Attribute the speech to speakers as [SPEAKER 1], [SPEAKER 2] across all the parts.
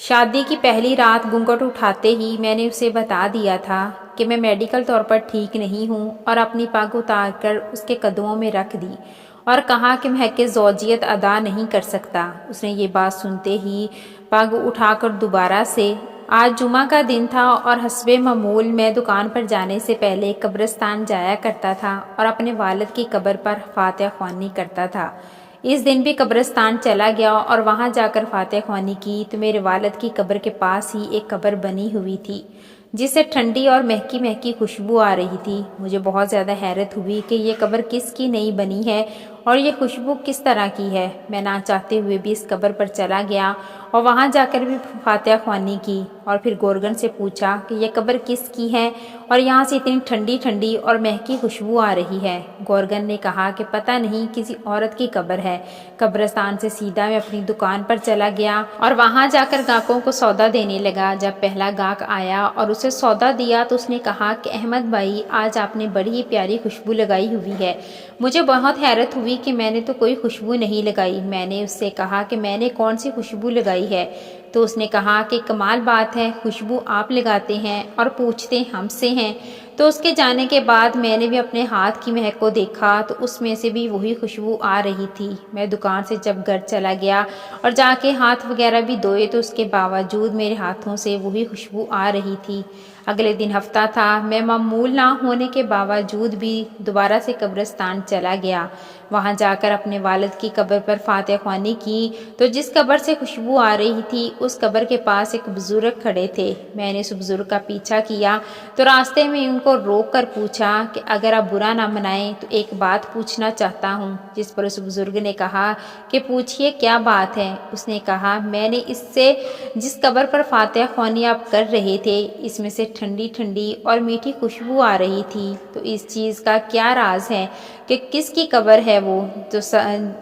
[SPEAKER 1] شادی کی پہلی رات گھونگھٹ اٹھاتے ہی میں نے اسے بتا دیا تھا کہ میں میڈیکل طور پر ٹھیک نہیں ہوں اور اپنی پگ اتار کر اس کے قدموں میں رکھ دی اور کہا کہ میں حق زوجیت ادا نہیں کر سکتا۔ اس نے یہ بات سنتے ہی پگ اٹھا کر دوبارہ سے آج جمعہ کا دن تھا اور حسب معمول میں دکان پر جانے سے پہلے قبرستان جایا کرتا تھا اور اپنے والد کی قبر پر فاتحہ خوانی کرتا تھا۔ اس دن بھی قبرستان چلا گیا اور وہاں جا کر فاتحہ خوانی کی تو میرے والد کی قبر کے پاس ہی ایک قبر بنی ہوئی تھی جس سے ٹھنڈی اور مہکی مہکی خوشبو آ رہی تھی۔ مجھے بہت زیادہ حیرت ہوئی کہ یہ قبر کس کی نئی بنی ہے اور یہ خوشبو کس طرح کی ہے۔ میں نہ چاہتے ہوئے بھی اس قبر پر چلا گیا اور وہاں جا کر بھی فاتحہ خوانی کی اور پھر گورگن سے پوچھا کہ یہ قبر کس کی ہے اور یہاں سے اتنی ٹھنڈی ٹھنڈی اور مہکی خوشبو آ رہی ہے۔ گورگن نے کہا کہ پتہ نہیں، کسی عورت کی قبر ہے۔ قبرستان سے سیدھا میں اپنی دکان پر چلا گیا اور وہاں جا کر گاہکوں کو سودا دینے لگا۔ جب پہلا گاہک آیا اور اسے سودا دیا تو اس نے کہا کہ احمد بھائی، آج آپ نے بڑی ہی پیاری خوشبو لگائی ہوئی ہے۔ مجھے بہت حیرت ہوئی کہ میں نے تو کوئی خوشبو نہیں لگائی۔ میں نے اس سے کہا کہ میں نے کون سی خوشبو لگائی ہے؟ تو اس نے کہا کہ کمال بات ہے، خوشبو آپ لگاتے ہیں اور پوچھتے ہم سے ہیں۔ تو اس کے جانے کے بعد میں نے بھی اپنے ہاتھ کی مہک کو دیکھا تو اس میں سے بھی وہی خوشبو آ رہی تھی۔ میں دکان سے جب گھر چلا گیا اور جا کے ہاتھ وغیرہ بھی دھوئے تو اس کے باوجود میرے ہاتھوں سے وہی خوشبو آ رہی تھی۔ اگلے دن ہفتہ تھا، میں معمول نہ ہونے کے باوجود بھی دوبارہ سے قبرستان چلا گیا۔ وہاں جا کر اپنے والد کی قبر پر فاتحہ خوانی کی تو جس قبر سے خوشبو آ رہی تھی اس قبر کے پاس ایک بزرگ کھڑے تھے۔ میں نے اس بزرگ کا پیچھا کیا تو راستے میں ان کو روک کر پوچھا کہ اگر آپ برا نہ منائیں تو ایک بات پوچھنا چاہتا ہوں، جس پر اس بزرگ نے کہا کہ پوچھئے کیا بات ہے؟ اس نے کہا میں نے اس سے جس قبر پر فاتحہ خوانی آپ کر رہے تھے اس میں سے ٹھنڈی ٹھنڈی اور میٹھی خوشبو آ رہی تھی، تو اس چیز کا کیا راز ہے کہ کس کی قبر ہے وہ؟ تو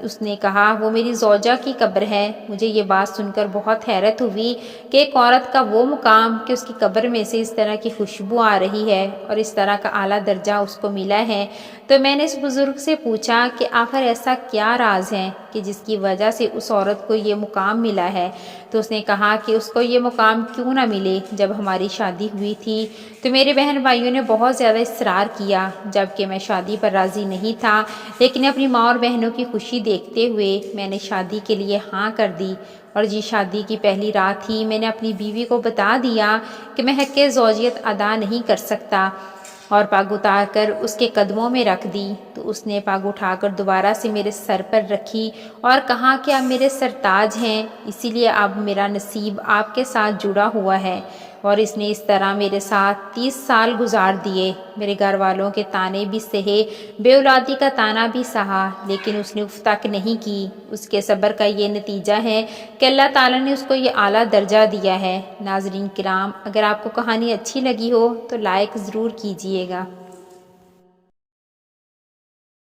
[SPEAKER 1] اس نے کہا وہ میری زوجہ کی قبر ہے۔ مجھے یہ بات سن کر بہت حیرت ہوئی کہ ایک عورت کا وہ مقام کہ اس کی قبر میں سے اس طرح کی خوشبو آ رہی ہے اور اس طرح کا اعلیٰ درجہ اس کو ملا ہے۔ تو میں نے اس بزرگ سے پوچھا کہ آخر ایسا کیا راز ہے کہ جس کی وجہ سے اس عورت کو یہ مقام ملا ہے؟ تو اس نے کہا کہ اس کو یہ مقام کیوں نہ ملے؟ جب ہماری شادی ہوئی تھی تو میرے بہن بھائیوں نے بہت زیادہ اصرار کیا، جبکہ میں شادی پر راضی نہیں تھا، لیکن اپنی ماں اور بہنوں کی خوشی دیکھتے ہوئے میں نے شادی کے لیے ہاں کر دی۔ اور شادی کی پہلی رات ہی میں نے اپنی بیوی کو بتا دیا کہ میں حق زوجیت ادا نہیں کر سکتا اور پگ اتار کر اس کے قدموں میں رکھ دی۔ تو اس نے پگ اٹھا کر دوبارہ سے میرے سر پر رکھی اور کہا کہ آپ میرے سرتاج ہیں، اسی لیے اب میرا نصیب آپ کے ساتھ جڑا ہوا ہے۔ اور اس نے اس طرح میرے ساتھ 30 سال گزار دیے۔ میرے گھر والوں کے تانے بھی سہے، بے اولادی کا تانا بھی سہا، لیکن اس نے اف تک نہیں کی۔ اس کے صبر کا یہ نتیجہ ہے کہ اللہ تعالیٰ نے اس کو یہ اعلیٰ درجہ دیا ہے۔ ناظرین کرام، اگر آپ کو کہانی اچھی لگی ہو تو لائک ضرور کیجئے گا۔